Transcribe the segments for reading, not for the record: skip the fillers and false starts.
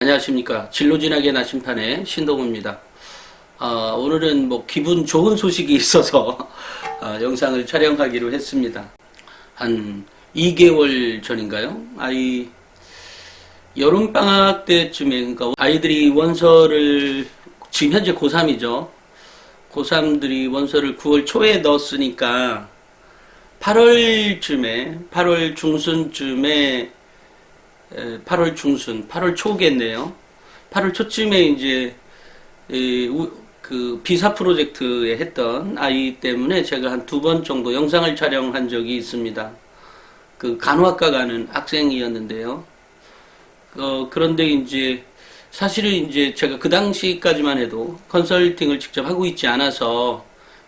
안녕하십니까. 진로진학의 나침판의 신동우입니다. 오늘은 기분 좋은 소식이 있어서 영상을 촬영하기로 했습니다. 한 2개월 전인가요? 여름방학 때쯤에, 그러니까 아이들이 원서를, 지금 현재 고3이죠. 고3들이 원서를 9월 초에 넣었으니까 8월 중순쯤에 8월 중순, 8월 초겠네요. 8월 초쯤에 이제 그 비사 프로젝트에 했던 아이 때문에 제가 한 2번 정도 영상을 촬영한 적이 있습니다. 그 간호학과 가는 학생이었는데요. 그런데 이제 사실은 이제 제가 그 당시까지만 해도 컨설팅을 직접 하고 있지 않아서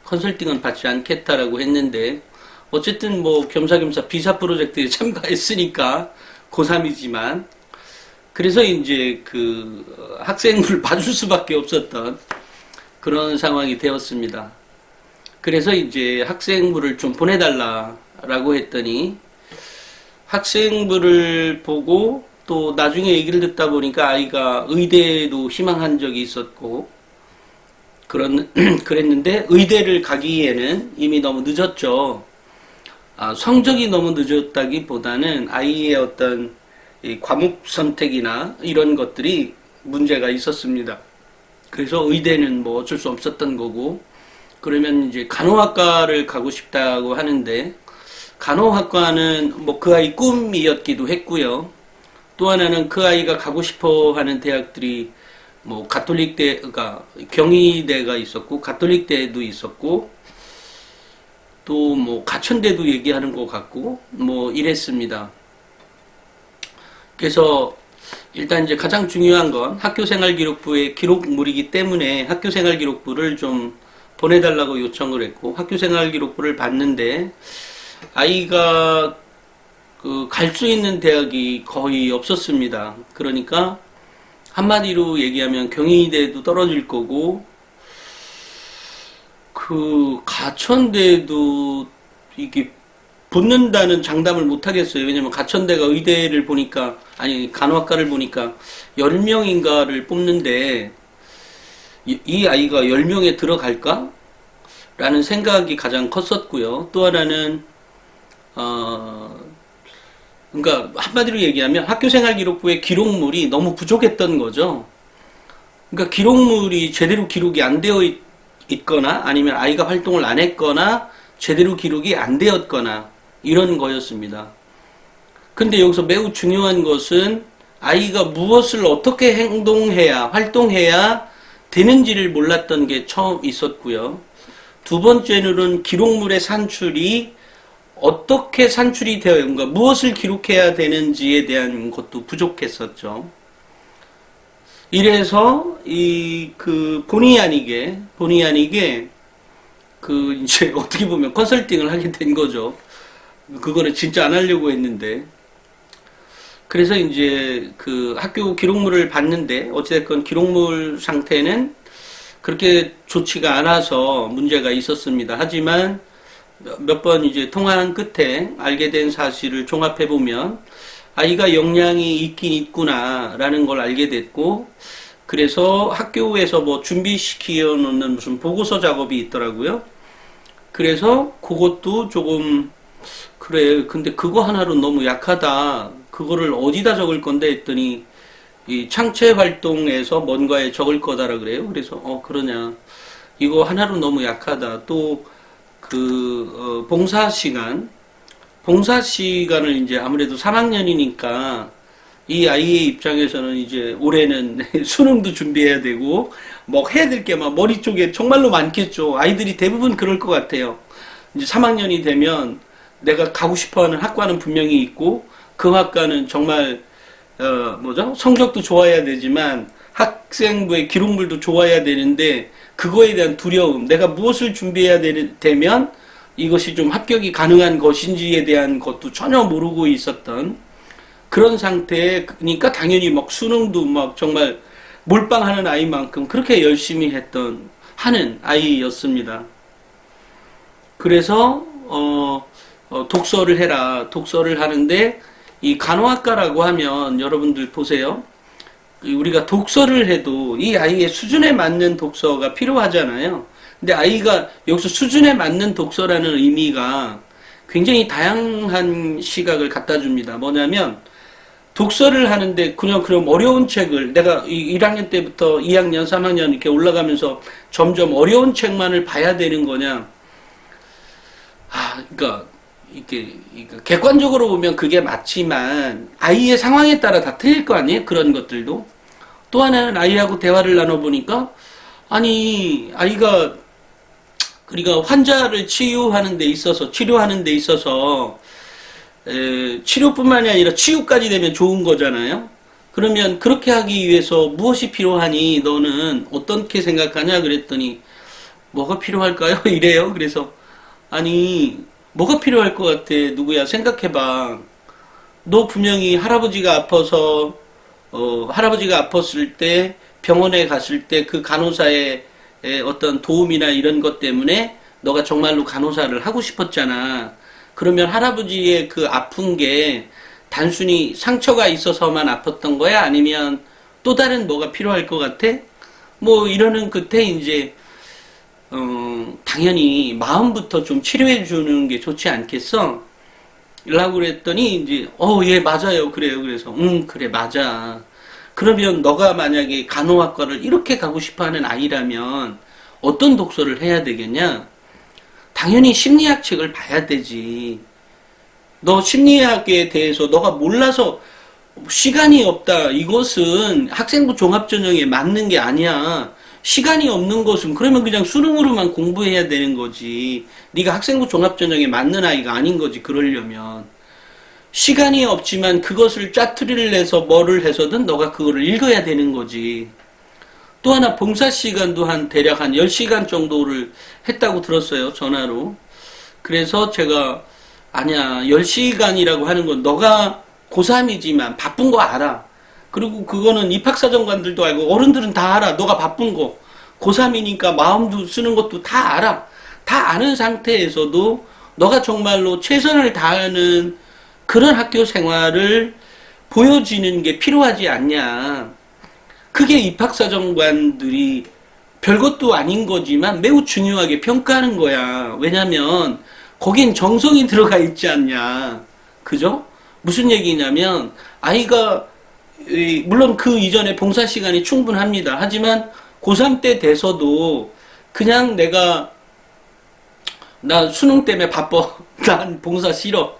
컨설팅은 받지 않겠다라고 했는데, 어쨌든 겸사겸사 비사 프로젝트에 참가했으니까 고3이지만, 그래서 이제 그 학생부를 봐줄 수밖에 없었던 그런 상황이 되었습니다. 그래서 이제 학생부를 좀 보내달라라고 했더니, 학생부를 보고 또 나중에 얘기를 듣다 보니까 아이가 의대도 희망한 적이 있었고, 그랬는데 의대를 가기에는 이미 너무 늦었죠. 성적이 너무 늦었다기보다는 아이의 어떤 과목 선택이나 이런 것들이 문제가 있었습니다. 그래서 의대는 어쩔 수 없었던 거고, 그러면 이제 간호학과를 가고 싶다고 하는데, 간호학과는 그 아이 꿈이었기도 했고요. 또 하나는 그 아이가 가고 싶어 하는 대학들이 가톨릭대, 그러니까 경희대가 있었고, 가톨릭대도 있었고, 또 가천대도 얘기하는 것 같고 이랬습니다. 그래서 일단 이제 가장 중요한 건 학교생활기록부의 기록물이기 때문에 학교생활기록부를 좀 보내달라고 요청을 했고, 학교생활기록부를 봤는데 아이가 갈 수 있는 대학이 거의 없었습니다. 그러니까 한마디로 얘기하면 경희대도 떨어질 거고, 가천대도 이게 붙는다는 장담을 못 하겠어요. 왜냐면 가천대가 의대를 보니까, 간호학과를 보니까 10명인가를 뽑는데, 이 아이가 10명에 들어갈까? 라는 생각이 가장 컸었고요. 또 하나는, 그러니까 한마디로 얘기하면 학교생활기록부의 기록물이 너무 부족했던 거죠. 그러니까 기록물이 제대로 기록이 안 되어 있거나, 아니면 아이가 활동을 안 했거나, 제대로 기록이 안 되었거나, 이런 거였습니다. 근데 여기서 매우 중요한 것은 아이가 무엇을 어떻게 행동해야, 활동해야 되는지를 몰랐던 게 처음 있었고요. 두 번째는 기록물의 산출이 어떻게 산출이 되어, 그러니까 무엇을 기록해야 되는지에 대한 것도 부족했었죠. 이래서 본의 아니게 이제 어떻게 보면 컨설팅을 하게 된 거죠. 그거는 진짜 안 하려고 했는데. 그래서 이제 학교 기록물을 봤는데, 어찌됐건 기록물 상태는 그렇게 좋지가 않아서 문제가 있었습니다. 하지만 몇 번 이제 통화한 끝에 알게 된 사실을 종합해 보면 아이가 역량이 있긴 있구나라는 걸 알게 됐고, 그래서 학교에서 준비시켜 놓는 무슨 보고서 작업이 있더라고요. 그래서 그것도 조금, 그래, 근데 그거 하나로 너무 약하다. 그거를 어디다 적을 건데 했더니, 이 창체 활동에서 뭔가에 적을 거다라 그래요. 그래서, 그러냐. 이거 하나로 너무 약하다. 또, 봉사 시간을 이제 아무래도 3학년이니까 이 아이의 입장에서는 이제 올해는 수능도 준비해야 되고 해야 될 게 막 머리 쪽에 정말로 많겠죠. 아이들이 대부분 그럴 것 같아요. 이제 3학년이 되면 내가 가고 싶어하는 학과는 분명히 있고, 그 학과는 정말 성적도 좋아야 되지만 학생부의 기록물도 좋아야 되는데, 그거에 대한 두려움, 내가 무엇을 준비해야 되면 이것이 좀 합격이 가능한 것인지에 대한 것도 전혀 모르고 있었던 그런 상태니까, 당연히 수능도 정말 몰빵하는 아이만큼 그렇게 열심히 하는 아이였습니다. 그래서 독서를 해라. 독서를 하는데, 이 간호학과라고 하면 여러분들 보세요. 우리가 독서를 해도 이 아이의 수준에 맞는 독서가 필요하잖아요. 근데 아이가 여기서 수준에 맞는 독서라는 의미가 굉장히 다양한 시각을 갖다 줍니다. 뭐냐면 독서를 하는데 그럼 어려운 책을 내가 1학년 때부터 2학년, 3학년 이렇게 올라가면서 점점 어려운 책만을 봐야 되는 거냐? 그러니까 이게 객관적으로 보면 그게 맞지만 아이의 상황에 따라 다 틀릴 거 아니에요? 그런 것들도. 또 하나는 아이하고 대화를 나눠보니까 아니 아이가 그러니까 환자를 치료하는 데 있어서 치료뿐만이 아니라 치유까지 되면 좋은 거잖아요. 그러면 그렇게 하기 위해서 무엇이 필요하니? 너는 어떻게 생각하냐? 그랬더니 뭐가 필요할까요? 이래요. 그래서 아니 뭐가 필요할 것 같아? 누구야? 생각해봐. 너 분명히 할아버지가 아팠을 때 병원에 갔을 때 그 간호사의 어떤 도움이나 이런 것 때문에 너가 정말로 간호사를 하고 싶었잖아. 그러면 할아버지의 그 아픈 게 단순히 상처가 있어서만 아팠던 거야? 아니면 또 다른 뭐가 필요할 것 같아? 뭐 이러는 끝에 이제 당연히 마음부터 좀 치료해 주는 게 좋지 않겠어? 라고 그랬더니 이제 예 맞아요. 그래요. 그래서 그래 맞아. 그러면 너가 만약에 간호학과를 이렇게 가고 싶어 하는 아이라면 어떤 독서를 해야 되겠냐? 당연히 심리학 책을 봐야 되지. 너 심리학에 대해서 너가 몰라서 시간이 없다. 이것은 학생부 종합전형에 맞는 게 아니야. 시간이 없는 것은 그러면 그냥 수능으로만 공부해야 되는 거지. 네가 학생부 종합전형에 맞는 아이가 아닌 거지. 그러려면. 시간이 없지만 그것을 짜투리를 내서 뭐를 해서든 너가 그거를 읽어야 되는 거지. 또 하나 봉사 시간도 대략 한 10시간 정도를 했다고 들었어요. 전화로. 그래서 제가 아니야 10시간이라고 하는 건 너가 고3이지만 바쁜 거 알아. 그리고 그거는 입학사정관들도 알고 어른들은 다 알아. 너가 바쁜 거. 고3이니까 마음도 쓰는 것도 다 알아. 다 아는 상태에서도 너가 정말로 최선을 다하는 그런 학교 생활을 보여지는 게 필요하지 않냐. 그게 입학사정관들이 별것도 아닌 거지만 매우 중요하게 평가하는 거야. 왜냐면 거긴 정성이 들어가 있지 않냐. 그죠? 무슨 얘기냐면 아이가 물론 그 이전에 봉사 시간이 충분합니다. 하지만 고3 때 돼서도 그냥 나 수능 때문에 바빠. 난 봉사 싫어.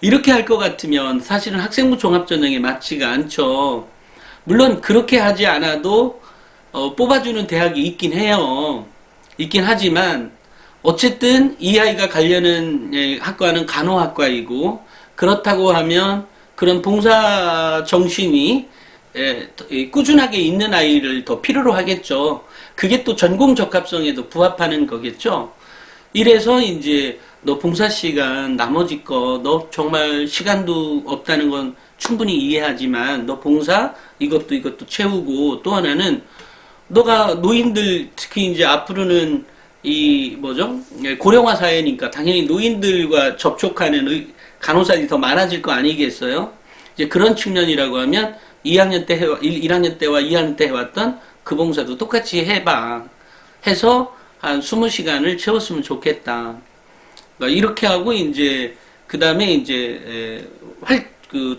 이렇게 할 것 같으면 사실은 학생부 종합전형에 맞지가 않죠. 물론 그렇게 하지 않아도 뽑아주는 대학이 있긴 해요. 있긴 하지만 어쨌든 이 아이가 가려는 학과는 간호학과이고 그렇다고 하면 그런 봉사 정신이 꾸준하게 있는 아이를 더 필요로 하겠죠. 그게 또 전공 적합성에도 부합하는 거겠죠. 이래서 이제 너 봉사 시간 나머지 거 너 정말 시간도 없다는 건 충분히 이해하지만 너 봉사 이것도 채우고 또 하나는 너가 노인들 특히 이제 앞으로는 고령화 사회니까 당연히 노인들과 접촉하는 간호사들이 더 많아질 거 아니겠어요? 이제 그런 측면이라고 하면 1학년 때와 2학년 때 해왔던 그 봉사도 똑같이 해봐. 해서 한 20시간을 채웠으면 좋겠다. 그러니까 이렇게 하고 이제 그 다음에 이제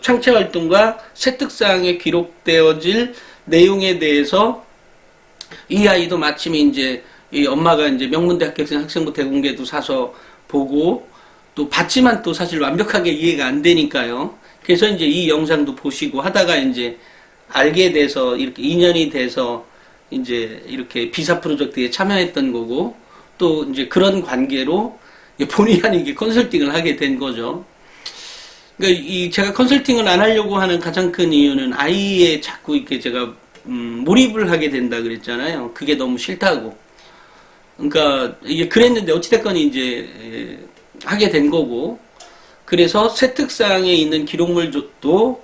창체 활동과 세특사항에 기록되어질 내용에 대해서 이 아이도 마침 이제 이 엄마가 이제 명문대 합격생 학생부 대공개도 사서 보고 또 봤지만 또 사실 완벽하게 이해가 안 되니까요. 그래서 이제 이 영상도 보시고 하다가 이제 알게 돼서 이렇게 인연이 돼서 이제 이렇게 비사 프로젝트에 참여했던 거고 또 이제 그런 관계로 본의 아니게 컨설팅을 하게 된 거죠. 그러니까 제가 컨설팅을 안 하려고 하는 가장 큰 이유는 아이에 자꾸 이렇게 제가 몰입을 하게 된다 그랬잖아요. 그게 너무 싫다고. 그러니까 이게 그랬는데 어찌됐건 이제 하게 된 거고. 그래서 세특사항에 있는 기록물도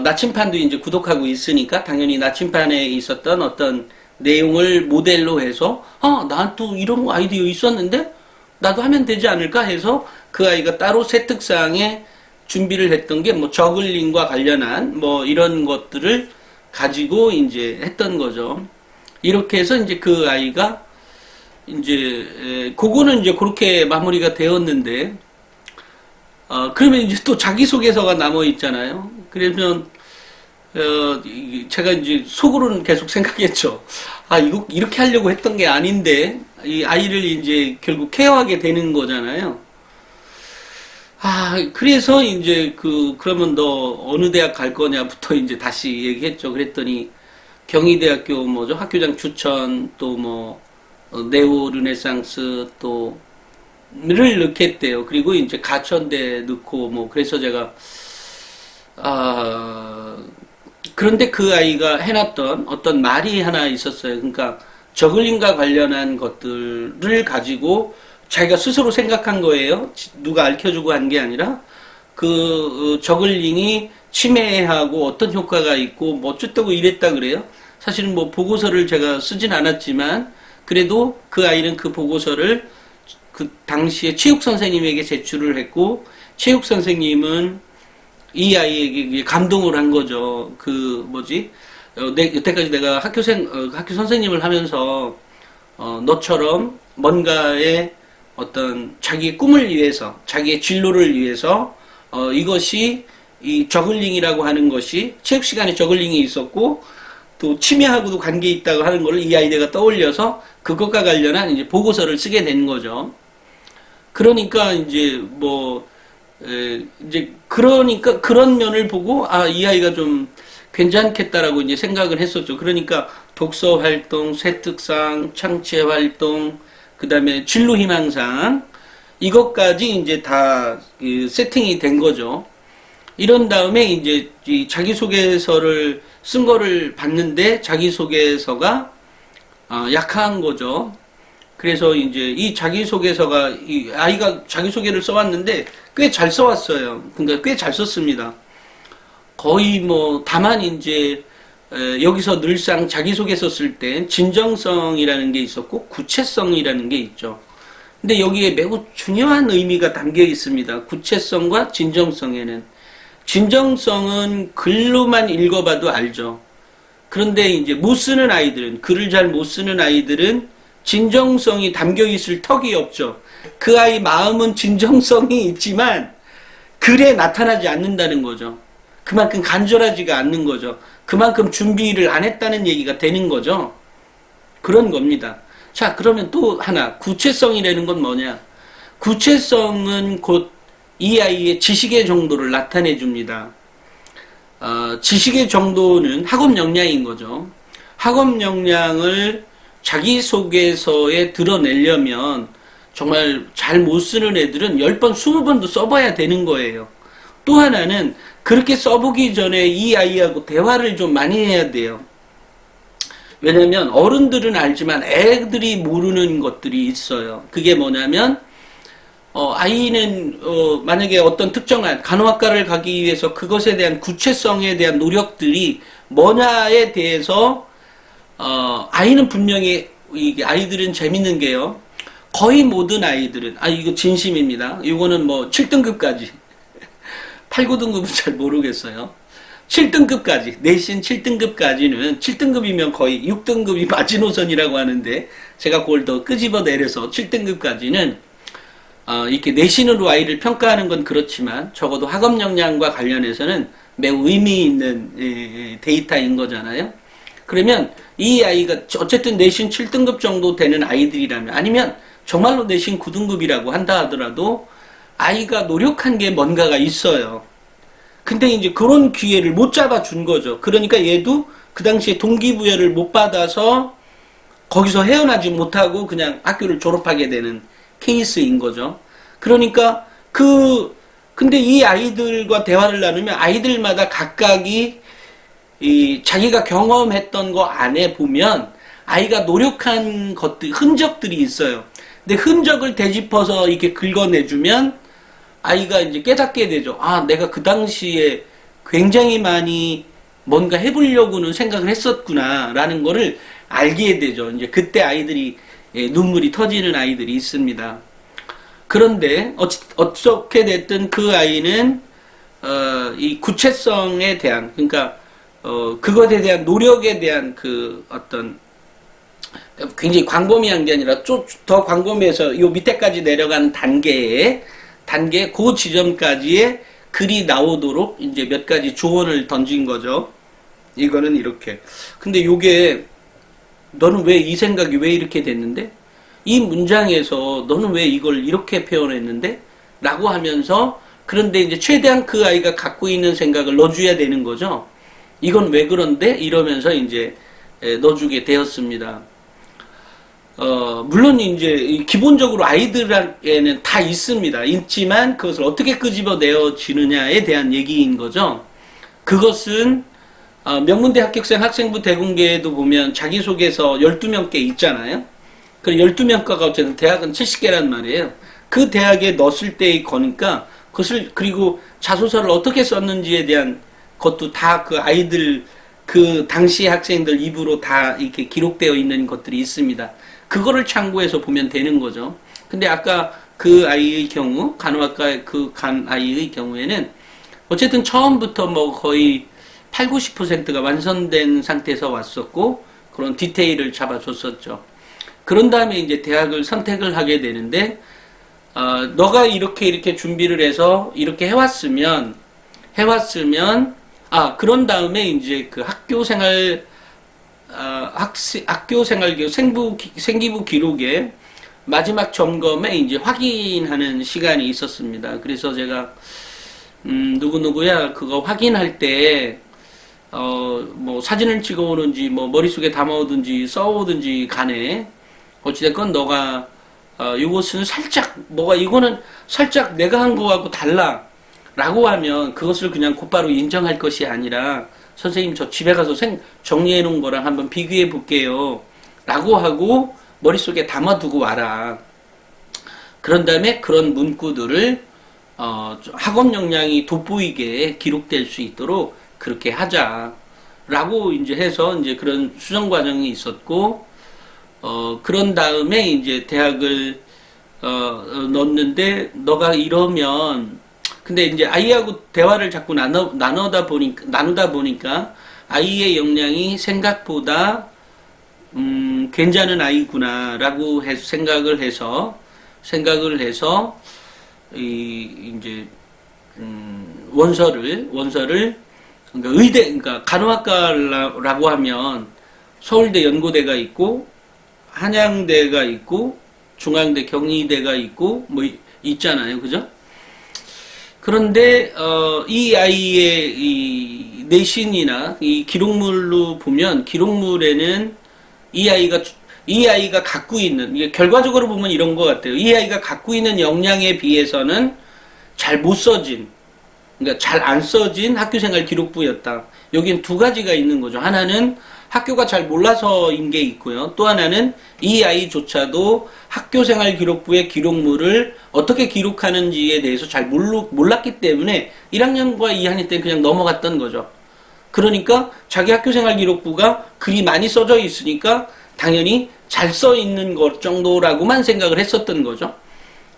나침판도 이제 구독하고 있으니까 당연히 나침판에 있었던 어떤 내용을 모델로 해서 난 또 이런 아이디어 있었는데 나도 하면 되지 않을까 해서 그 아이가 따로 세특사항에 준비를 했던 게 뭐 저글링과 관련한 뭐 이런 것들을 가지고 이제 했던 거죠. 이렇게 해서 이제 그 아이가 이제 그거는 이제 그렇게 마무리가 되었는데 그러면 이제 또 자기소개서가 남아 있잖아요. 그러면 제가 이제 속으로는 계속 생각했죠. 아, 이거 이렇게 하려고 했던 게 아닌데 이 아이를 이제 결국 케어하게 되는 거잖아요. 아, 그래서 이제 그러면 너 어느 대학 갈 거냐부터 이제 다시 얘기했죠. 그랬더니 경희대학교 뭐죠? 학교장 추천 또 뭐 네오 르네상스 또를 넣겠대요. 그리고 이제 가천대 넣고 뭐 그래서 제가 그런데 그 아이가 해놨던 어떤 말이 하나 있었어요. 그러니까 저글링과 관련한 것들을 가지고 자기가 스스로 생각한 거예요. 누가 알려주고 한 게 아니라 저글링이 치매하고 어떤 효과가 있고 뭐 어쩌다고 이랬다 그래요. 사실은 뭐 보고서를 제가 쓰진 않았지만 그래도 그 아이는 그 보고서를 그 당시에 체육 선생님에게 제출을 했고 체육 선생님은 이 아이에게 감동을 한 거죠. 여태까지 내가 학교 선생님을 하면서 너처럼 뭔가의 어떤 자기의 꿈을 위해서, 자기의 진로를 위해서 이것이 이 저글링이라고 하는 것이 체육 시간에 저글링이 있었고 또 치매하고도 관계 있다고 하는 걸 이 아이가 떠올려서 그것과 관련한 이제 보고서를 쓰게 된 거죠. 그러니까 이제 그러니까 그런 면을 보고 이 아이가 좀 괜찮겠다라고 이제 생각을 했었죠. 그러니까 독서 활동, 쇠특상, 창체 활동, 그다음에 진로 희망상 이것까지 이제 다 세팅이 된 거죠. 이런 다음에 이제 이 자기소개서를 쓴 거를 봤는데 자기소개서가 약한 거죠. 그래서 이제 이 자기소개서가 이 아이가 자기소개를 써왔는데 꽤 잘 써왔어요. 그러니까 꽤 잘 썼습니다. 거의 뭐 다만 이제 여기서 늘상 자기소개서 쓸 때 진정성이라는 게 있었고 구체성이라는 게 있죠. 근데 여기에 매우 중요한 의미가 담겨 있습니다. 구체성과 진정성에는. 진정성은 글로만 읽어봐도 알죠. 그런데 이제 못 쓰는 아이들은, 글을 잘 못 쓰는 아이들은 진정성이 담겨 있을 턱이 없죠. 그 아이 마음은 진정성이 있지만 글에 나타나지 않는다는 거죠. 그만큼 간절하지가 않는 거죠. 그만큼 준비를 안 했다는 얘기가 되는 거죠. 그런 겁니다. 자, 그러면 또 하나, 구체성이라는 건 뭐냐? 구체성은 곧 이 아이의 지식의 정도를 나타내 줍니다. 지식의 정도는 학업 역량인 거죠. 학업 역량을 자기소개서에 드러내려면 정말 잘 못 쓰는 애들은 10번, 20번도 써봐야 되는 거예요. 또 하나는 그렇게 써보기 전에 이 아이하고 대화를 좀 많이 해야 돼요. 왜냐면 어른들은 알지만 애들이 모르는 것들이 있어요. 그게 뭐냐면 아이는 만약에 어떤 특정한 간호학과를 가기 위해서 그것에 대한 구체성에 대한 노력들이 뭐냐에 대해서 아이는 분명히 이게 아이들은 재밌는 게요. 거의 모든 아이들은 이거 진심입니다. 이거는 뭐 7등급까지 8, 9등급은 잘 모르겠어요. 7등급까지 내신 7등급까지는 7등급이면 거의 6등급이 마지노선이라고 하는데 제가 그걸 더 끄집어 내려서 7등급까지는 이렇게 내신으로 아이를 평가하는 건 그렇지만 적어도 학업 역량과 관련해서는 매우 의미 있는 데이터인 거잖아요. 그러면 이 아이가 어쨌든 내신 7등급 정도 되는 아이들이라면 아니면 정말로 내신 9등급이라고 한다 하더라도 아이가 노력한 게 뭔가가 있어요. 근데 이제 그런 기회를 못 잡아준 거죠. 그러니까 얘도 그 당시에 동기부여를 못 받아서 거기서 헤어나지 못하고 그냥 학교를 졸업하게 되는 케이스인 거죠. 그러니까 근데 이 아이들과 대화를 나누면 아이들마다 각각이 자기가 경험했던 거 안에 보면 아이가 노력한 것들, 흔적들이 있어요. 근데 흔적을 되짚어서 이렇게 긁어내주면 아이가 이제 깨닫게 되죠. 내가 그 당시에 굉장히 많이 뭔가 해보려고는 생각을 했었구나, 라는 거를 알게 되죠. 이제 그때 아이들이 눈물이 터지는 아이들이 있습니다. 그런데 어떻게 됐든 그 아이는 이 구체성에 대한, 그러니까 그것에 대한 노력에 대한 그 어떤 굉장히 광범위한 게 아니라 좀 더 광범위해서 요 밑에까지 내려가는 단계 그 지점까지의 글이 나오도록 이제 몇 가지 조언을 던진 거죠. 이거는 이렇게. 근데 요게 너는 왜 이 생각이 왜 이렇게 됐는데? 이 문장에서 너는 왜 이걸 이렇게 표현했는데? 라고 하면서 그런데 이제 최대한 그 아이가 갖고 있는 생각을 넣어줘야 되는 거죠. 이건 왜 그런데? 이러면서 이제 넣어주게 되었습니다. 물론 이제 기본적으로 아이들에게는 다 있습니다. 있지만 그것을 어떻게 끄집어내어지느냐에 대한 얘기인 거죠. 그것은 명문대 합격생 학생부 대공개에도 보면 자기소개서 12명 개 있잖아요. 그 12명과가 어쨌든 대학은 70개란 말이에요. 그 대학에 넣었을 때의 거니까 그것을 그리고 자소서를 어떻게 썼는지에 대한 것도 다 그 아이들 그 당시 학생들 입으로 다 이렇게 기록되어 있는 것들이 있습니다. 그거를 참고해서 보면 되는 거죠. 근데 아까 그 아이의 경우 간호학과 그 간 아이의 경우에는 어쨌든 처음부터 뭐 거의 8, 90%가 완성된 상태에서 왔었고 그런 디테일을 잡아줬었죠. 그런 다음에 이제 대학을 선택을 하게 되는데 너가 이렇게 준비를 해서 이렇게 해왔으면 그런 다음에 이제 그 학교 생활 생기부 기록에 마지막 점검에 이제 확인하는 시간이 있었습니다. 그래서 제가 누구누구야 그거 확인할 때 뭐 사진을 찍어오는지 뭐 머릿속에 담아오든지 써오든지 간에 어찌됐건 너가 이것은 살짝 이거는 살짝 내가 한 거하고 달라 라고 하면 그것을 그냥 곧바로 인정할 것이 아니라 선생님 저 집에 가서 정리해 놓은 거랑 한번 비교해 볼게요 라고 하고 머릿속에 담아두고 와라. 그런 다음에 그런 문구들을 학업 역량이 돋보이게 기록될 수 있도록 그렇게 하자 라고 이제 해서 이제 그런 수정 과정이 있었고 그런 다음에 이제 대학을 넣었는데 너가 이러면 근데 이제 아이하고 대화를 자꾸 나누다 보니까 아이의 역량이 생각보다 괜찮은 아이구나라고 생각을 해서 이제 원서를 그러니까 간호학과라고 하면 서울대 연고대가 있고 한양대가 있고 중앙대 경희대가 있고 뭐 있잖아요, 그죠? 그런데 이 아이의 이 내신이나 이 기록물로 보면 기록물에는 이 아이가 갖고 있는 이게 결과적으로 보면 이런 것 같아요. 이 아이가 갖고 있는 역량에 비해서는 잘 못 써진 그러니까 잘 안 써진 학교생활 기록부였다. 여긴 두 가지가 있는 거죠. 하나는 학교가 잘 몰라서인 게 있고요. 또 하나는 이 아이조차도 학교생활 기록부의 기록물을 어떻게 기록하는지에 대해서 잘 몰랐기 때문에 1학년과 2학년 때는 그냥 넘어갔던 거죠. 그러니까 자기 학교생활 기록부가 글이 많이 써져 있으니까 당연히 잘 써 있는 것 정도라고만 생각을 했었던 거죠.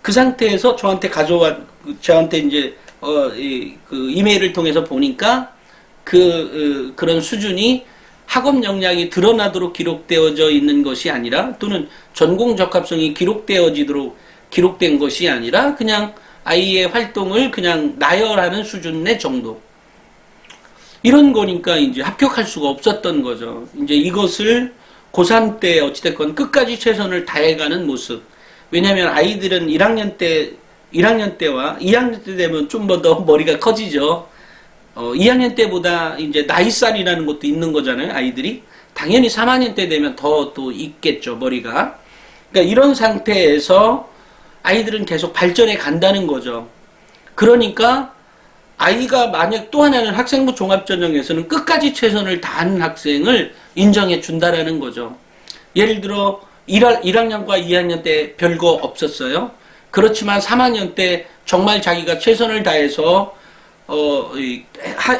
그 상태에서 저한테 이제 그 이메일을 통해서 보니까 그런 수준이 학업 역량이 드러나도록 기록되어져 있는 것이 아니라 또는 전공 적합성이 기록된 것이 아니라 그냥 아이의 활동을 그냥 나열하는 수준의 정도. 이런 거니까 이제 합격할 수가 없었던 거죠. 이제 이것을 고3 때 어찌됐건 끝까지 최선을 다해가는 모습. 왜냐하면 아이들은 1학년 때와 2학년 때 되면 좀 더 머리가 커지죠. 2학년 때보다 이제 나이살이라는 것도 있는 거잖아요, 아이들이. 당연히 3학년 때 되면 더 또 있겠죠, 머리가. 그러니까 이런 상태에서 아이들은 계속 발전해 간다는 거죠. 그러니까 아이가 만약 또 하나는 학생부 종합전형에서는 끝까지 최선을 다하는 학생을 인정해 준다라는 거죠. 예를 들어 1학년과 2학년 때 별거 없었어요. 그렇지만 3학년 때 정말 자기가 최선을 다해서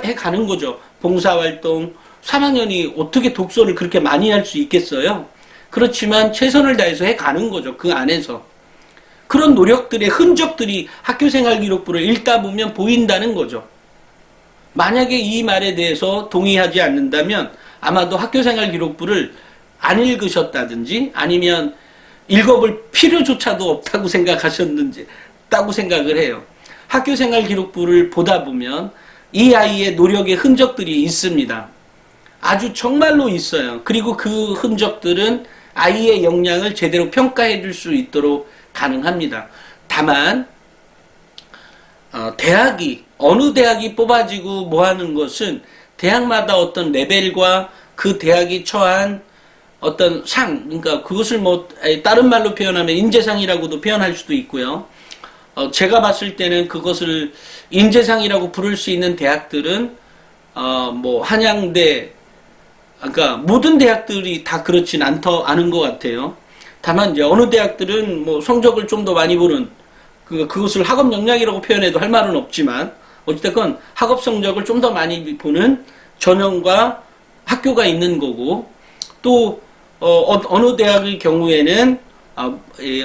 해가는 거죠. 봉사활동. 3학년이 어떻게 독서를 그렇게 많이 할 수 있겠어요? 그렇지만 최선을 다해서 해가는 거죠. 그 안에서. 그런 노력들의 흔적들이 학교생활 기록부를 읽다 보면 보인다는 거죠. 만약에 이 말에 대해서 동의하지 않는다면 아마도 학교생활 기록부를 안 읽으셨다든지 아니면 읽어볼 필요조차도 없다고 생각하셨는지 따고 생각을 해요. 학교생활 기록부를 보다 보면 이 아이의 노력의 흔적들이 있습니다. 아주 정말로 있어요. 그리고 그 흔적들은 아이의 역량을 제대로 평가해 줄 수 있도록 가능합니다. 다만 대학이 어느 대학이 뽑아지고 뭐 하는 것은 대학마다 어떤 레벨과 그 대학이 처한 어떤 상, 그러니까 그것을 뭐 다른 말로 표현하면 인재상이라고도 표현할 수도 있고요. 제가 봤을 때는 그것을 인재상이라고 부를 수 있는 대학들은 뭐 한양대, 그러니까 모든 대학들이 다 그렇진 않은 것 같아요. 다만 이제 어느 대학들은 뭐 성적을 좀 더 많이 보는 그것을 학업 역량이라고 표현해도 할 말은 없지만 어찌됐건 학업 성적을 좀 더 많이 보는 전형과 학교가 있는 거고 또 어느 대학의 경우에는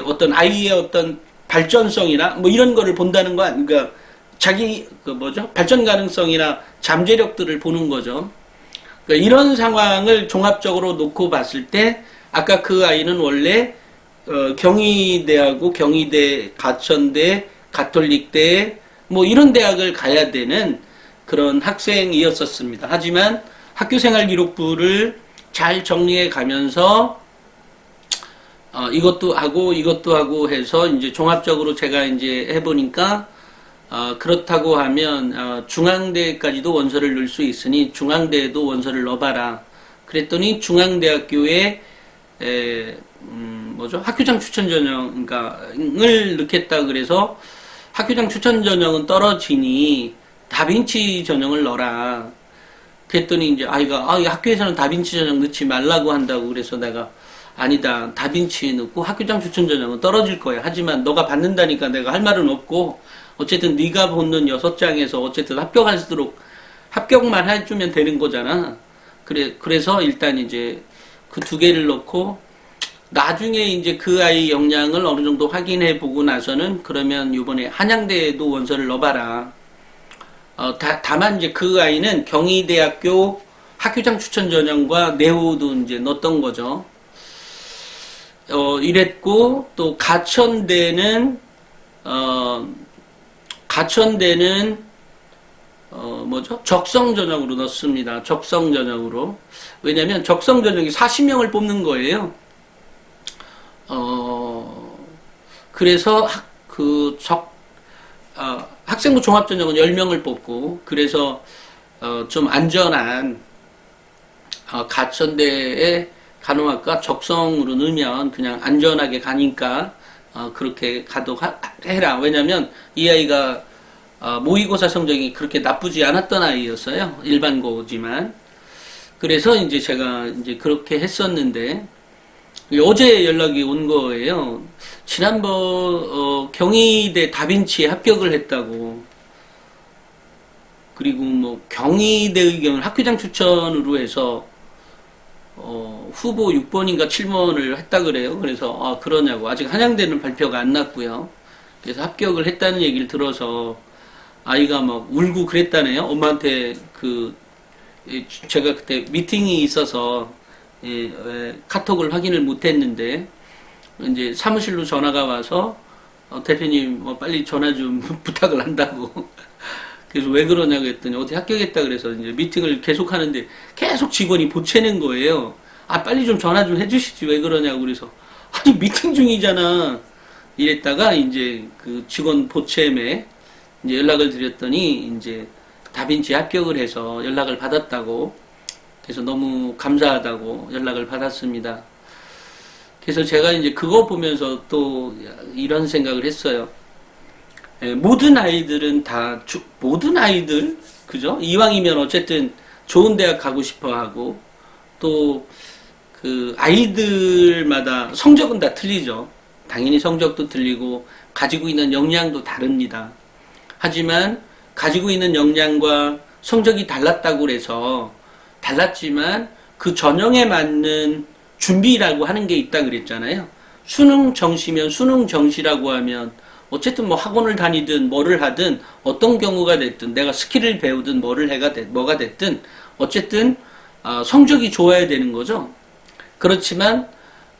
어떤 아이의 어떤 발전성이나 뭐 이런 거를 본다는 거 아닌가, 그러니까 자기 발전 가능성이나 잠재력들을 보는 거죠. 그러니까 이런 상황을 종합적으로 놓고 봤을 때 아까 그 아이는 원래 경희대하고 경희대, 가천대, 가톨릭대 뭐 이런 대학을 가야 되는 그런 학생이었었습니다. 하지만 학교생활 기록부를 잘 정리해 가면서 이것도 하고 해서 이제 종합적으로 제가 이제 해보니까 그렇다고 하면 중앙대까지도 원서를 넣을 수 있으니 중앙대에도 원서를 넣어봐라. 그랬더니 중앙대학교에 학교장 추천 전형을 넣겠다 그래서 학교장 추천 전형은 떨어지니 다빈치 전형을 넣어라. 그랬더니 이제 아이가 학교에서는 다빈치 전형 넣지 말라고 한다고 그래서 내가 아니다, 다빈치 넣고 학교장 추천 전형은 떨어질 거야. 하지만 너가 받는다니까 내가 할 말은 없고 어쨌든 네가 보는 6장에서 어쨌든 합격할수록 합격만 해주면 되는 거잖아. 그래서 일단 이제 그 2개를 넣고 나중에 이제 그 아이 역량을 어느 정도 확인해 보고 나서는 그러면 이번에 한양대에도 원서를 넣어봐라. 다만 이제 그 아이는 경희대학교 학교장 추천 전형과 내후도 이제 넣었던 거죠. 이랬고 또 가천대는 적성 전형으로 넣습니다. 적성 전형으로. 왜냐면 적성 전형이 40명을 뽑는 거예요. 그래서 학생부 종합전형은 10명을 뽑고, 그래서 좀 안전한 가천대의 간호학과 적성으로 넣으면 그냥 안전하게 가니까 그렇게 가도록 해라. 왜냐면 이 아이가 모의고사 성적이 그렇게 나쁘지 않았던 아이였어요. 일반고지만. 그래서 이제 제가 이제 그렇게 했었는데 어제 연락이 온 거예요. 지난번 경희대 다빈치에 합격을 했다고. 그리고 뭐 경희대의 경우는 학교장 추천으로 해서 후보 6번인가 7번을 했다 그래요. 그래서 그러냐고. 아직 한양대는 발표가 안 났고요. 그래서 합격을 했다는 얘기를 들어서 아이가 막 울고 그랬다네요. 엄마한테 제가 그때 미팅이 있어서 카톡을 확인을 못했는데 이제 사무실로 전화가 와서 대표님 빨리 전화 좀 부탁을 한다고. 그래서 왜 그러냐고 했더니 어디 합격했다 그래서 이제 미팅을 계속 하는데 계속 직원이 보채는 거예요. 빨리 좀 전화 좀 해주시지 왜 그러냐고. 그래서 아니 미팅 중이잖아 이랬다가 이제 그 직원 보채매 이제 연락을 드렸더니 이제 다빈치 합격을 해서 연락을 받았다고. 그래서 너무 감사하다고 연락을 받았습니다. 그래서 제가 이제 그거 보면서 또 이런 생각을 했어요. 모든 아이들은 모든 아이들, 그죠? 이왕이면 어쨌든 좋은 대학 가고 싶어 하고, 또 그 아이들마다 성적은 다 틀리죠. 당연히 성적도 틀리고, 가지고 있는 역량도 다릅니다. 하지만, 가지고 있는 역량과 성적이 달랐다고 해서, 달랐지만, 그 전형에 맞는 준비라고 하는 게 있다 그랬잖아요. 수능 정시면 수능 정시라고 하면 어쨌든 뭐 학원을 다니든 뭐를 하든 어떤 경우가 됐든 내가 스킬을 배우든 뭐가 됐든 어쨌든 성적이 좋아야 되는 거죠. 그렇지만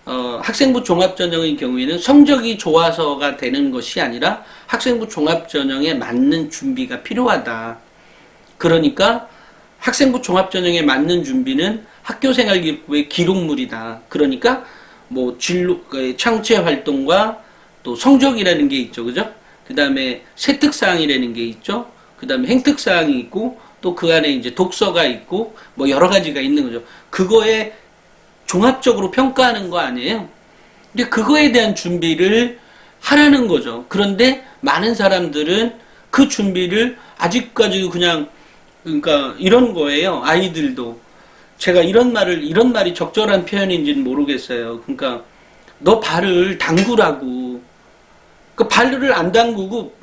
학생부 종합전형의 경우에는 성적이 좋아서가 되는 것이 아니라 학생부 종합전형에 맞는 준비가 필요하다. 그러니까 학생부 종합전형에 맞는 준비는 학교생활기록부의 기록물이다. 그러니까 뭐 진로, 창체 활동과 또 성적이라는 게 있죠. 그죠? 그 다음에 세특사항이라는 게 있죠. 그 다음에 행특사항이 있고 또 그 안에 이제 독서가 있고 뭐 여러 가지가 있는 거죠. 그거에 종합적으로 평가하는 거 아니에요? 근데 그거에 대한 준비를 하라는 거죠. 그런데 많은 사람들은 그 준비를 아직까지 그냥 그러니까 이런 거예요. 아이들도 제가 이런 말이 적절한 표현인지는 모르겠어요. 그러니까 너 발을 담그라고. 그 발을 안 담그고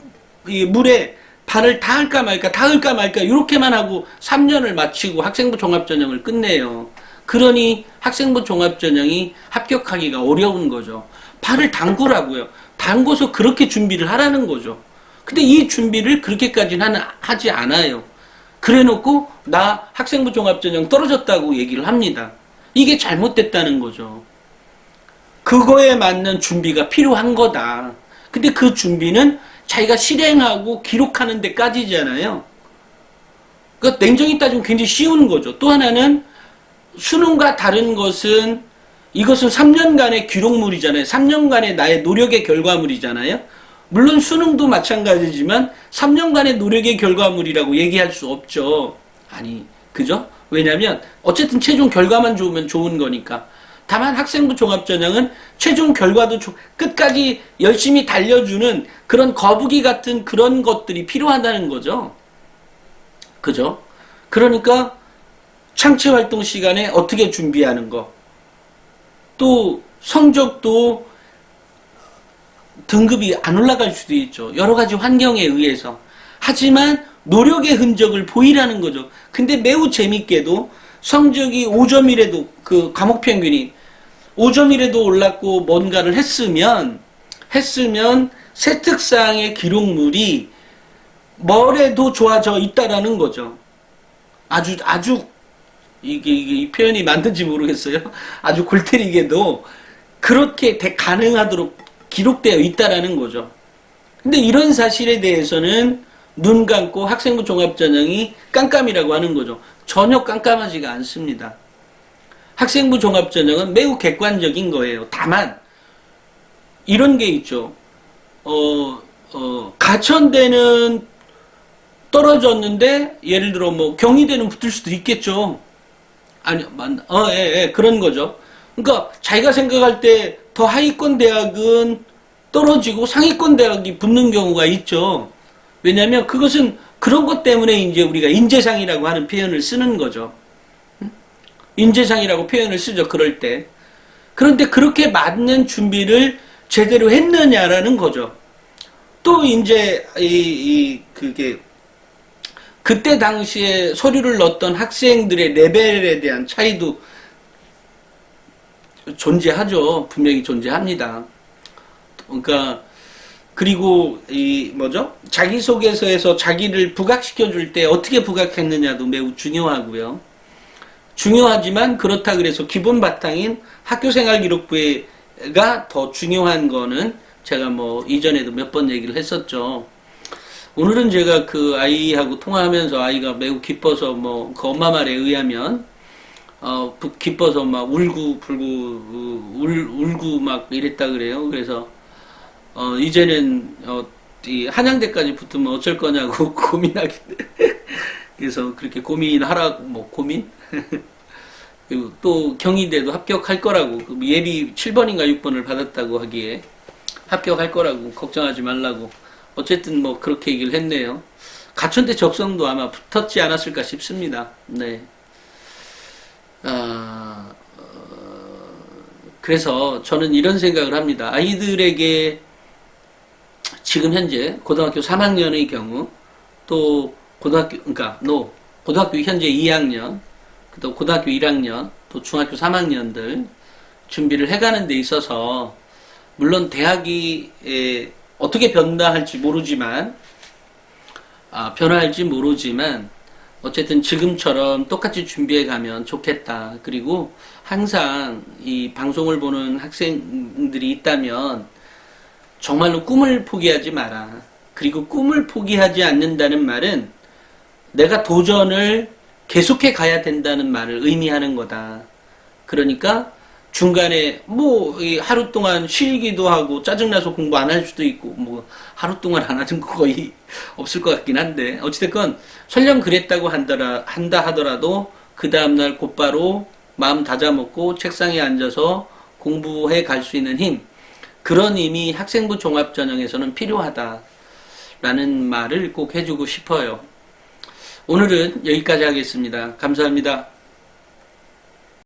이 물에 발을 닿을까 말까 이렇게만 하고 3년을 마치고 학생부 종합전형을 끝내요. 그러니 학생부 종합전형이 합격하기가 어려운 거죠. 발을 담그라고요. 담궈서 그렇게 준비를 하라는 거죠. 근데 이 준비를 그렇게까지는 하지 않아요. 그래놓고 나 학생부 종합전형 떨어졌다고 얘기를 합니다. 이게 잘못됐다는 거죠. 그거에 맞는 준비가 필요한 거다. 근데 그 준비는 자기가 실행하고 기록하는 데까지잖아요. 그러니까 냉정히 따지면 굉장히 쉬운 거죠. 또 하나는 수능과 다른 것은 이것은 3년간의 기록물이잖아요. 3년간의 나의 노력의 결과물이잖아요. 물론 수능도 마찬가지지만 3년간의 노력의 결과물이라고 얘기할 수 없죠. 아니, 그죠? 왜냐면 어쨌든 최종 결과만 좋으면 좋은 거니까. 다만 학생부 종합전형은 최종 결과도 끝까지 열심히 달려주는 그런 거북이 같은 그런 것들이 필요하다는 거죠. 그죠? 그러니까 창체활동 시간에 어떻게 준비하는 거. 또 성적도 등급이 안 올라갈 수도 있죠. 여러 가지 환경에 의해서. 하지만 노력의 흔적을 보이라는 거죠. 근데 매우 재밌게도 성적이 5점이라도 그 과목 평균이 5점이라도 올랐고 뭔가를 했으면 세특사항의 기록물이 뭐래도 좋아져 있다라는 거죠. 아주 이 표현이 맞는지 모르겠어요. 아주 골 때리게도 그렇게 가능하도록 기록되어 있다라는 거죠. 근데 이런 사실에 대해서는 눈 감고 학생부 종합전형이 깜깜이라고 하는 거죠. 전혀 깜깜하지가 않습니다. 학생부 종합전형은 매우 객관적인 거예요. 다만 이런 게 있죠. 가천대는 떨어졌는데 예를 들어 뭐 경희대는 붙을 수도 있겠죠. 아니, 그런 거죠. 그러니까 자기가 생각할 때 더 하위권 대학은 떨어지고 상위권 대학이 붙는 경우가 있죠. 왜냐하면 그것은 그런 것 때문에 이제 우리가 인재상이라고 하는 표현을 쓰는 거죠. 인재상이라고 표현을 쓰죠. 그럴 때. 그런데 그렇게 맞는 준비를 제대로 했느냐라는 거죠. 또 이제 그게 그때 당시에 서류를 넣었던 학생들의 레벨에 대한 차이도 존재하죠. 분명히 존재합니다. 그러니까 그리고 자기소개서에서 자기를 부각시켜 줄 때 어떻게 부각했느냐도 매우 중요하고요. 중요하지만 그렇다 그래서 기본 바탕인 학교생활기록부가 더 중요한 거는 제가 뭐 이전에도 몇 번 얘기를 했었죠. 오늘은 제가 그 아이하고 통화하면서 아이가 매우 기뻐서 그 엄마 말에 의하면 기뻐서 막 울고 막 이랬다 그래요. 그래서 이제는 이 한양대까지 붙으면 어쩔 거냐고 고민하길래 그래서 그렇게 고민하라고 고민 그리고 또 경희대도 합격할 거라고 예비 7번인가 6번을 받았다고 하기에 합격할 거라고 걱정하지 말라고 어쨌든 그렇게 얘기를 했네요. 가천대 적성도 아마 붙었지 않았을까 싶습니다. 네. 그래서 저는 이런 생각을 합니다. 아이들에게 지금 현재 고등학교 3학년의 경우 또 고등학교 현재 2학년 또 고등학교 1학년 또 중학교 3학년들 준비를 해가는 데 있어서 물론 대학이 어떻게 변화할지 모르지만, 변화할지 모르지만, 어쨌든 지금처럼 똑같이 준비해 가면 좋겠다. 그리고 항상 이 방송을 보는 학생들이 있다면 정말로 꿈을 포기하지 마라. 그리고 꿈을 포기하지 않는다는 말은 내가 도전을 계속해 가야 된다는 말을 의미하는 거다. 그러니까 중간에 하루 동안 쉬기도 하고 짜증나서 공부 안 할 수도 있고 하루 동안 안 하는 거 거의 없을 것 같긴 한데 어찌됐건 설령 그랬다고 한다 하더라도 그 다음날 곧바로 마음 다잡고 책상에 앉아서 공부해 갈 수 있는 힘, 그런 힘이 학생부 종합전형에서는 필요하다라는 말을 꼭 해주고 싶어요. 오늘은 여기까지 하겠습니다. 감사합니다.